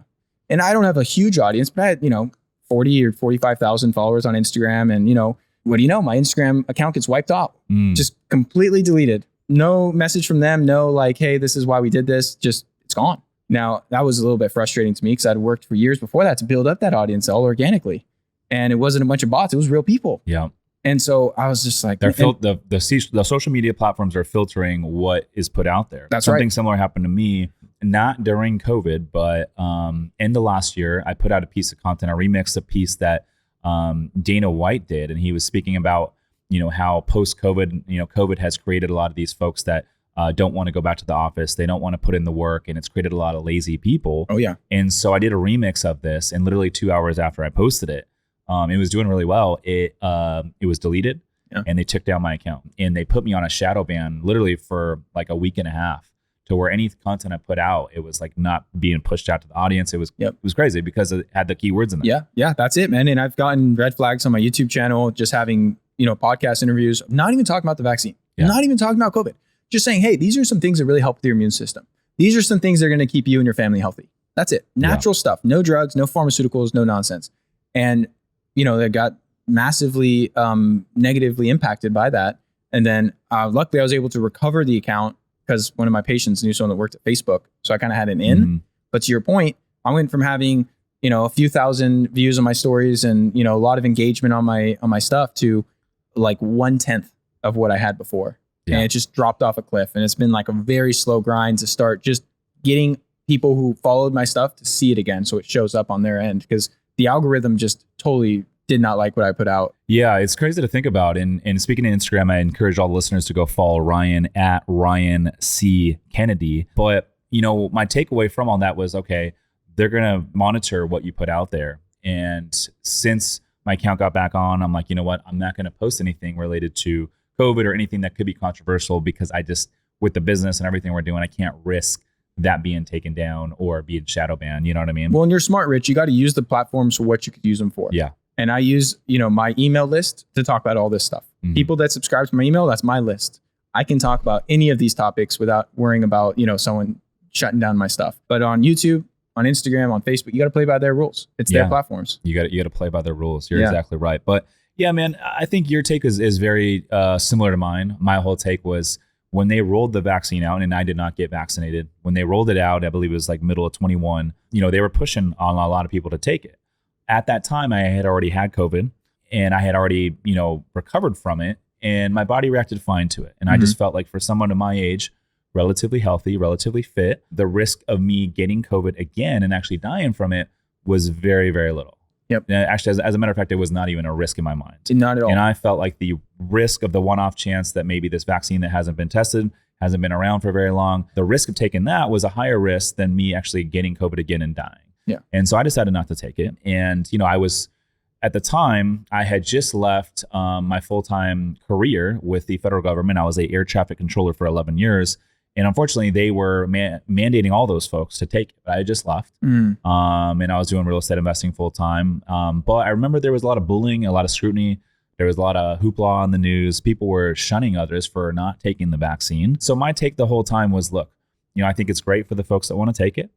And I don't have a huge audience, but I had, 40 or 45,000 followers on Instagram. And, what do you know? My Instagram account gets wiped out, just completely deleted. No message from them. No like, hey, this is why we did this. Just, it's gone. Now, that was a little bit frustrating to me because I'd worked for years before that to build up that audience all organically. And it wasn't a bunch of bots, it was real people. Yeah. And so I was just like, the social media platforms are filtering what is put out there. That's Something right. similar happened to me, not during COVID, but in the last year, I put out a piece of content. I remixed a piece that Dana White did, and he was speaking about, how post-COVID, COVID has created a lot of these folks that don't want to go back to the office. They don't want to put in the work, and it's created a lot of lazy people. Oh yeah. And so I did a remix of this, and literally 2 hours after I posted it, it was doing really well. It was deleted, and they took down my account, and they put me on a shadow ban literally for like a week and a half, to where any content I put out, it was like not being pushed out to the audience. It was crazy because it had the keywords in there. Yeah, that's it, man. And I've gotten red flags on my YouTube channel, just having, podcast interviews, not even talking about the vaccine, not even talking about COVID, just saying, hey, these are some things that really help with your immune system. These are some things that are going to keep you and your family healthy. That's it. Natural stuff, no drugs, no pharmaceuticals, no nonsense. And, they got massively negatively impacted by that. And then luckily I was able to recover the account because one of my patients knew someone that worked at Facebook. So I kind of had an in. Mm-hmm. But to your point, I went from having, a few thousand views on my stories and, a lot of engagement on my stuff to like 1/10 of what I had before. Yeah. And it just dropped off a cliff. And it's been like a very slow grind to start just getting people who followed my stuff to see it again. So it shows up on their end, because the algorithm just totally did not like what I put out. Yeah, it's crazy to think about. And speaking of Instagram, I encourage all the listeners to go follow Ryan at Ryan C. Kennedy. But, my takeaway from all that was, okay, they're going to monitor what you put out there. And since my account got back on, I'm like, you know what? I'm not going to post anything related to COVID or anything that could be controversial, because I just, with the business and everything we're doing, I can't risk that being taken down or being shadow banned. You know what I mean? Well, and you're smart, Rich. You got to use the platforms for what you could use them for. Yeah. And I use, my email list to talk about all this stuff. Mm-hmm. People that subscribe to my email, that's my list. I can talk about any of these topics without worrying about, someone shutting down my stuff. But on YouTube, on Instagram, on Facebook, you got to play by their rules. It's their platforms. You got to play by their rules. You're exactly right. But yeah, man, I think your take is very similar to mine. My whole take was when they rolled the vaccine out, and I did not get vaccinated. When they rolled it out, I believe it was like middle of 21, they were pushing on a lot of people to take it. At that time, I had already had COVID, and I had already, recovered from it, and my body reacted fine to it. And I just felt like for someone of my age, relatively healthy, relatively fit, the risk of me getting COVID again and actually dying from it was very, very little. Yep. Actually, as a matter of fact, it was not even a risk in my mind. Not at all. And I felt like the risk of the one-off chance that maybe this vaccine that hasn't been tested, hasn't been around for very long, the risk of taking that was a higher risk than me actually getting COVID again and dying. Yeah. And so I decided not to take it. And, I was, at the time, I had just left my full-time career with the federal government. I was an air traffic controller for 11 years. And unfortunately, they were mandating all those folks to take it. I had just left. And I was doing real estate investing full-time. But I remember there was a lot of bullying, a lot of scrutiny. There was a lot of hoopla on the news. People were shunning others for not taking the vaccine. So my take the whole time was, look, I think it's great for the folks that want to take it.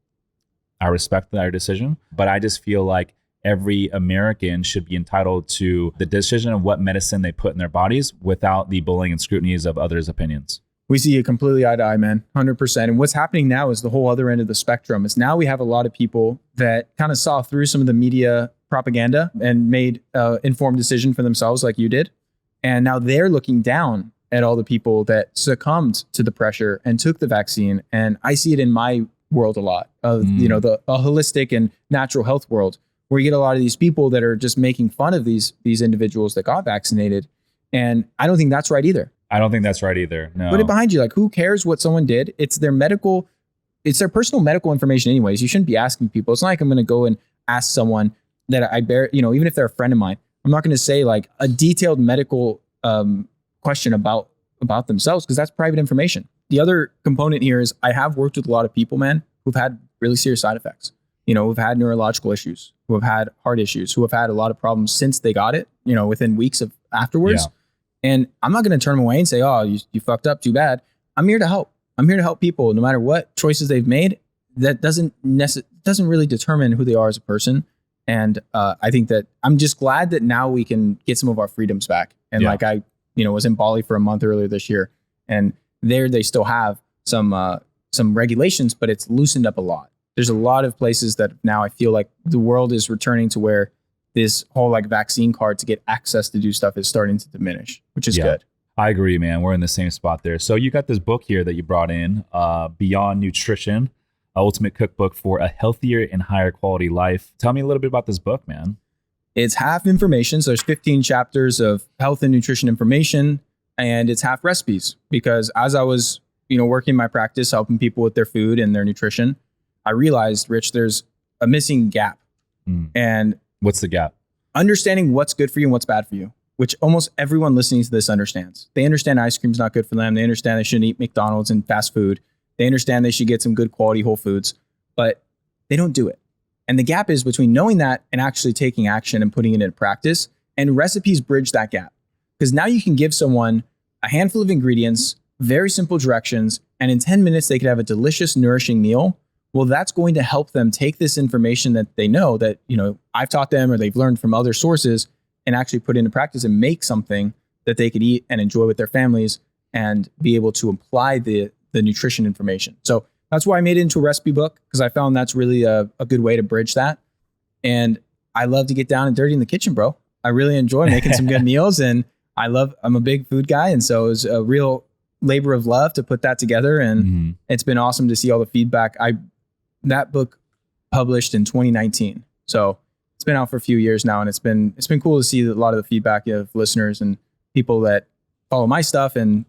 I respect their decision, but I just feel like every American should be entitled to the decision of what medicine they put in their bodies without the bullying and scrutinies of others' opinions. We see it completely eye to eye, man, 100%. And what's happening now is the whole other end of the spectrum. Is now we have a lot of people that kind of saw through some of the media propaganda and made an informed decision for themselves like you did. And now they're looking down at all the people that succumbed to the pressure and took the vaccine. And I see it in my world a lot of, the holistic and natural health world, where you get a lot of these people that are just making fun of these individuals that got vaccinated. And I don't think that's right either. I don't think that's right either. No. Put it behind you. Like, who cares what someone did? It's their personal medical information anyways. You shouldn't be asking people. It's not like I'm going to go and ask someone that I bear, even if they're a friend of mine, I'm not going to say like a detailed medical question about themselves, because that's private information. The other component here is I have worked with a lot of people, man, who've had really serious side effects, who've had neurological issues, who have had heart issues, who have had a lot of problems since they got it, within weeks of afterwards. Yeah. And I'm not going to turn them away and say, oh, you fucked up, too bad. I'm here to help. I'm here to help people no matter what choices they've made. That doesn't really determine who they are as a person. And I think that I'm just glad that now we can get some of our freedoms back. And like I, was in Bali for a month earlier this year, and there they still have some regulations, but it's loosened up a lot. there's a lot of places that now I feel like the world is returning to where this whole like vaccine card to get access to do stuff is starting to diminish, which is good. I agree, man. We're in the same spot there. So you got this book here that you brought in, Beyond Nutrition, Ultimate Cookbook for a Healthier and Higher Quality Life. Tell me a little bit about this book, man. It's half information. So there's 15 chapters of health and nutrition information, and it's half recipes, because as I was, working my practice, helping people with their food and their nutrition, I realized, Rich, there's a missing gap. And what's the gap? Understanding what's good for you and what's bad for you, which almost everyone listening to this understands. They understand ice cream's not good for them. They understand they shouldn't eat McDonald's and fast food. They understand they should get some good quality whole foods, but they don't do it. And the gap is between knowing that and actually taking action and putting it into practice. And recipes bridge that gap, because now you can give someone a handful of ingredients, very simple directions, and in 10 minutes, they could have a delicious, nourishing meal. Well, that's going to help them take this information that they know that, I've taught them or they've learned from other sources, and actually put into practice and make something that they could eat and enjoy with their families and be able to apply the nutrition information. So that's why I made it into a recipe book, because I found that's really a good way to bridge that. And I love to get down and dirty in the kitchen, bro. I really enjoy making some good meals, and I'm a big food guy. And so it was a real labor of love to put that together. And it's been awesome to see all the feedback. That book published in 2019. So it's been out for a few years now, and it's been cool to see a lot of the feedback of listeners and people that follow my stuff, and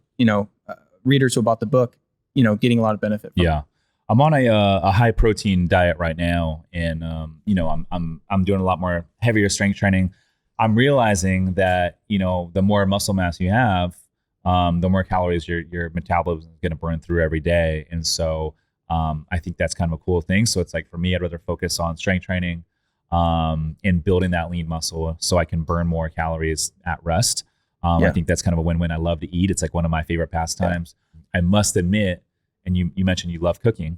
readers who about the book, getting a lot of benefit from it. I'm on a high protein diet right now, and I'm doing a lot more heavier strength training. I'm realizing that the more muscle mass you have, the more calories your metabolism is going to burn through every day, and so I think that's kind of a cool thing. So it's like, for me, I'd rather focus on strength training and building that lean muscle so I can burn more calories at rest. I think that's kind of a win-win. I love to eat. It's like one of my favorite pastimes. I must admit, and you mentioned you love cooking.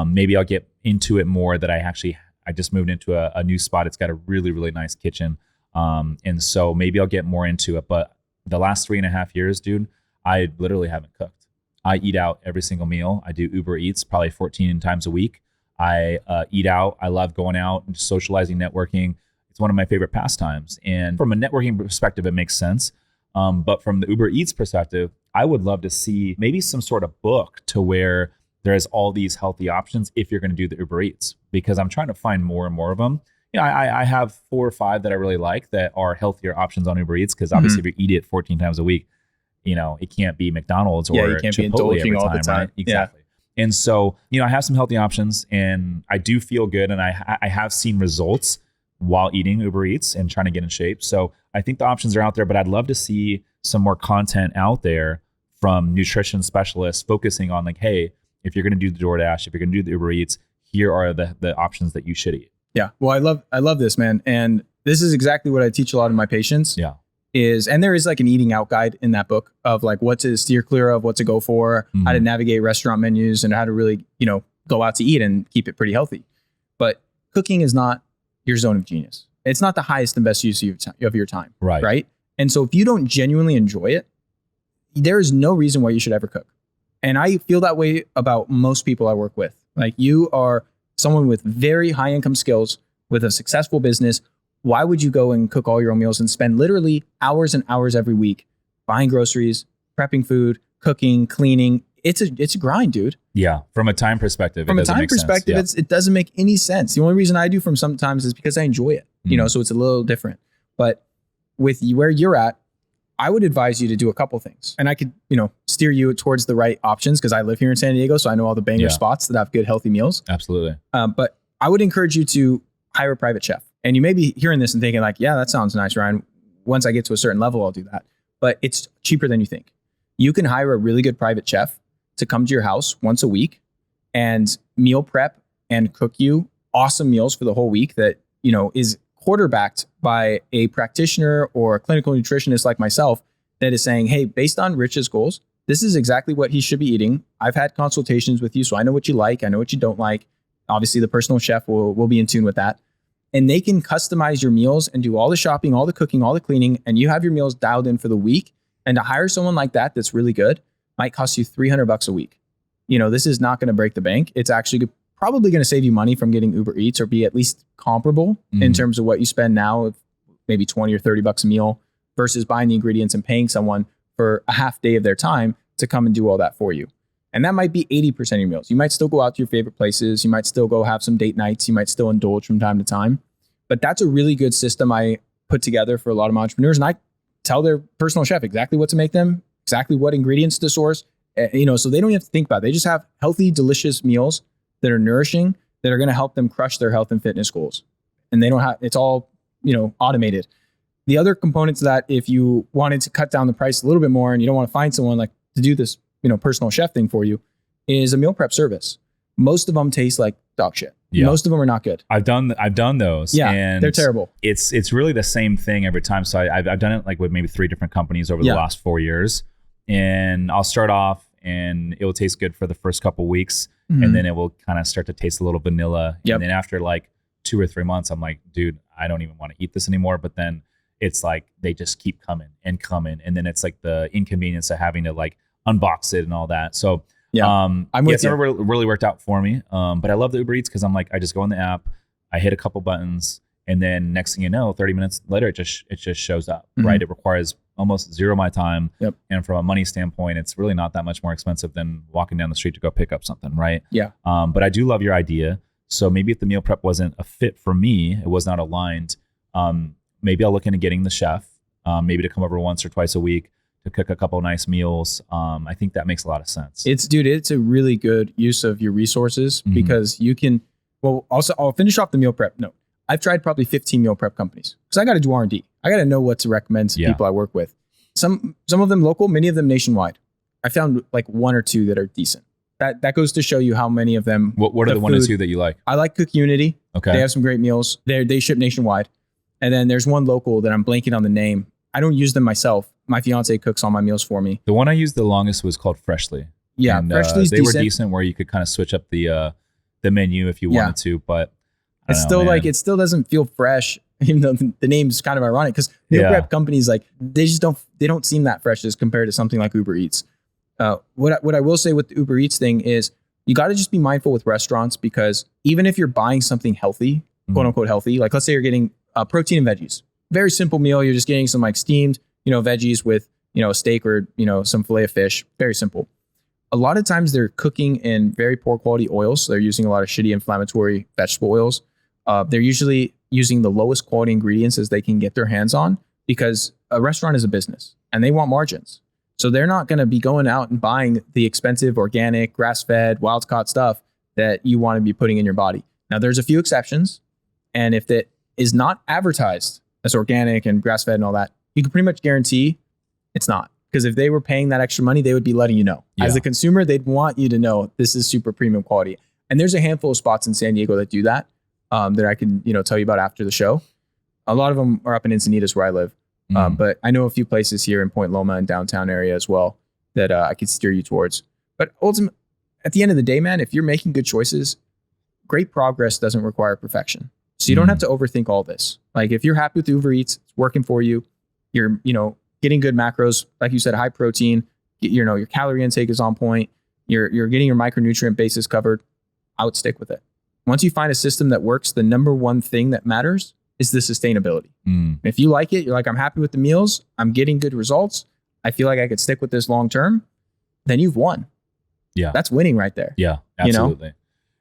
Maybe I'll get into it more, that I just moved into a new spot. It's got a really, really nice kitchen. And so maybe I'll get more into it. But the last 3.5 years, dude, I literally haven't cooked. I eat out every single meal. I do Uber Eats probably 14 times a week. I eat out. I love going out and socializing, networking. It's one of my favorite pastimes. And from a networking perspective, it makes sense. But from the Uber Eats perspective, I would love to see maybe some sort of book to where there's all these healthy options if you're going to do the Uber Eats, because I'm trying to find more and more of them. I have 4 or 5 that I really like that are healthier options on Uber Eats, because obviously if you eat it 14 times a week, it can't be McDonald's or you can't be Chipotle indulging every all time, the time. right? Exactly. And so, I have some healthy options, and I do feel good, and I have seen results while eating Uber Eats and trying to get in shape. So I think the options are out there, but I'd love to see some more content out there from nutrition specialists focusing on like, hey, if you're going to do the DoorDash, if you're going to do the Uber Eats, here are the options that you should eat. Yeah. Well, I love this, man. And this is exactly what I teach a lot of my patients. Yeah. And there is like an eating out guide in that book of like what to steer clear of, what to go for, how to navigate restaurant menus, and how to really, go out to eat and keep it pretty healthy. But cooking is not your zone of genius. It's not the highest and best use of your time. Right. And so if you don't genuinely enjoy it, there is no reason why you should ever cook. And I feel that way about most people I work with. Like, you are someone with very high income skills with a successful business. Why would you go and cook all your own meals and spend literally hours and hours every week buying groceries, prepping food, cooking, cleaning? It's a grind, dude. Yeah. From a time perspective, it doesn't make any sense. The only reason I do from sometimes is because I enjoy it, so it's a little different. But with where you're at, I would advise you to do a couple things, and I could, steer you towards the right options, because I live here in San Diego, so I know all the banger spots that have good, healthy meals. Absolutely. But I would encourage you to hire a private chef. And you may be hearing this and thinking like, yeah, that sounds nice, Ryan. Once I get to a certain level, I'll do that. But it's cheaper than you think. You can hire a really good private chef to come to your house once a week and meal prep and cook you awesome meals for the whole week that, is quarterbacked by a practitioner or a clinical nutritionist like myself that is saying, hey, based on Rich's goals, this is exactly what he should be eating. I've had consultations with you, so I know what you like. I know what you don't like. Obviously, the personal chef will be in tune with that. And they can customize your meals and do all the shopping, all the cooking, all the cleaning, and you have your meals dialed in for the week. And to hire someone like that's really good might cost you $300 a week. This is not going to break the bank. It's actually probably going to save you money from getting Uber Eats or be at least comparable in terms of what you spend now, of maybe 20 or 30 bucks a meal versus buying the ingredients and paying someone for a half day of their time to come and do all that for you. And that might be 80% of your meals. You might still go out to your favorite places. You might still go have some date nights. You might still indulge from time to time. But that's a really good system I put together for a lot of entrepreneurs. And I tell their personal chef exactly what to make them, exactly what ingredients to source, so they don't have to think about it. They just have healthy, delicious meals that are nourishing, that are going to help them crush their health and fitness goals. And they don't have, it's all, automated. The other components of that, if you wanted to cut down the price a little bit more and you don't want to find someone like to do this, personal chef thing for you, is a meal prep service. Most of them taste like dog shit. Yeah. Most of them are not good. I've done those. Yeah, and they're terrible. It's really the same thing every time. So I've done it like with maybe 3 different companies over the last 4 years. And I'll start off and it will taste good for the first couple weeks. And then it will kind of start to taste a little vanilla. And then after like 2 or 3 months, I'm like, dude, I don't even want to eat this anymore. But then it's like, they just keep coming. And then it's like the inconvenience of having to like unbox it and all that. So it's never really worked out for me. But I love the Uber Eats because I'm like, I just go on the app, I hit a couple buttons, and then next thing you know, 30 minutes later, it just shows up, right? It requires almost zero of my time. And from a money standpoint, it's really not that much more expensive than walking down the street to go pick up something, right? But I do love your idea. So maybe if the meal prep wasn't a fit for me, it was not aligned, maybe I'll look into getting the chef, maybe to come over once or twice a week to cook a couple of nice meals. I think that makes a lot of sense. It's a really good use of your resources because you can, also I'll finish off the meal prep note. I've tried probably 15 meal prep companies because I got to do R&D. I got to know what to recommend to people I work with. Some of them local, many of them nationwide. I found like 1 or 2 that are decent. That goes to show you how many of them. What are the 1 or 2 that you like? I like Cook Unity. Okay. They have some great meals. They ship nationwide. And then there's one local that I'm blanking on the name. I don't use them myself. My fiance cooks all my meals for me. The one I used the longest was called Freshly. Yeah, and, Freshly's they decent. were decent where you could kind of switch up the menu if you wanted to, but it's still like, it still doesn't feel fresh, even though the name's kind of ironic because meal prep companies, like they don't seem that fresh as compared to something like Uber Eats. What I will say with the Uber Eats thing is you got to just be mindful with restaurants because even if you're buying something healthy, quote unquote healthy, like let's say you're getting protein and veggies, very simple meal. You're just getting some like steamed, veggies with, a steak or, some filet of fish, very simple. A lot of times they're cooking in very poor quality oils. So they're using a lot of shitty inflammatory vegetable oils. They're usually using the lowest quality ingredients as they can get their hands on because a restaurant is a business and they want margins. So they're not going to be going out and buying the expensive, organic, grass-fed, wild-caught stuff that you want to be putting in your body. Now, there's a few exceptions. And if it is not advertised as organic and grass-fed and all that, you can pretty much guarantee it's not. Because if they were paying that extra money, they would be letting you know. As a consumer, they'd want you to know this is super premium quality. And there's a handful of spots in San Diego that do that, that I can tell you about after the show. A lot of them are up in Encinitas where I live. But I know a few places here in Point Loma and downtown area as well that I could steer you towards. But ultimately, at the end of the day, man, if you're making good choices, great progress doesn't require perfection. So you don't have to overthink all this. Like if you're happy with Uber Eats, it's working for you, you're, getting good macros, like you said, high protein, your calorie intake is on point, you're getting your micronutrient bases covered, I would stick with it. Once you find a system that works, the number one thing that matters is the sustainability. If you like it, you're like, I'm happy with the meals, I'm getting good results, I feel like I could stick with this long term, then you've won. Yeah. That's winning right there. Yeah, absolutely.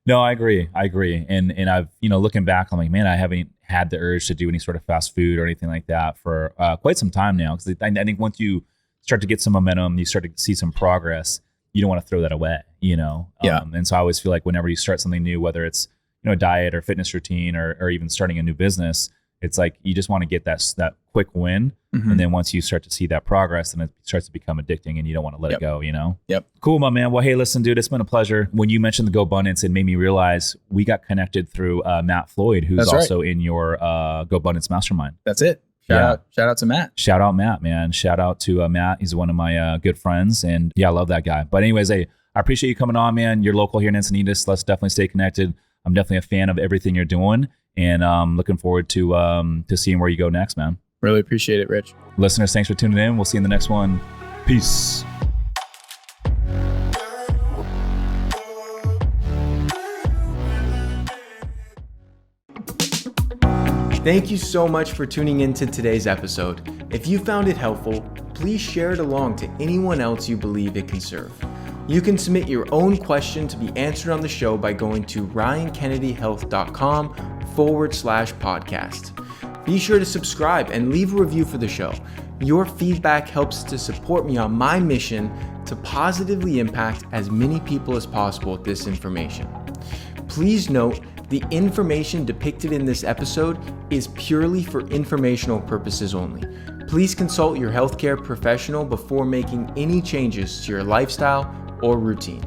No, I agree. And I've, looking back, I'm like, man, I haven't had the urge to do any sort of fast food or anything like that for quite some time now. Because I think once you start to get some momentum, you start to see some progress, you don't want to throw that away, And so I always feel like whenever you start something new, whether it's, a diet or fitness routine or even starting a new business, it's like you just want to get that quick win. And then once you start to see that progress, then it starts to become addicting and you don't want to let it go, Yep. Cool, my man. Well, hey, listen, dude, it's been a pleasure. When you mentioned the GoBundance, it made me realize we got connected through Matt Floyd, who's also in your GoBundance mastermind. That's it. Shout out to Matt. Shout out Matt, man. Shout out to Matt. He's one of my good friends. And yeah, I love that guy. But anyways, I appreciate you coming on, man. You're local here in Encinitas. Let's definitely stay connected. I'm definitely a fan of everything you're doing. And looking forward to seeing where you go next, man. Really appreciate it, Rich. Listeners, thanks for tuning in. We'll see you in the next one. Peace. Thank you so much for tuning into today's episode. If you found it helpful, please share it along to anyone else you believe it can serve. You can submit your own question to be answered on the show by going to ryankennedyhealth.com/podcast. Be sure to subscribe and leave a review for the show. Your feedback helps to support me on my mission to positively impact as many people as possible with this information. Please note, the information depicted in this episode is purely for informational purposes only. Please consult your healthcare professional before making any changes to your lifestyle or routine.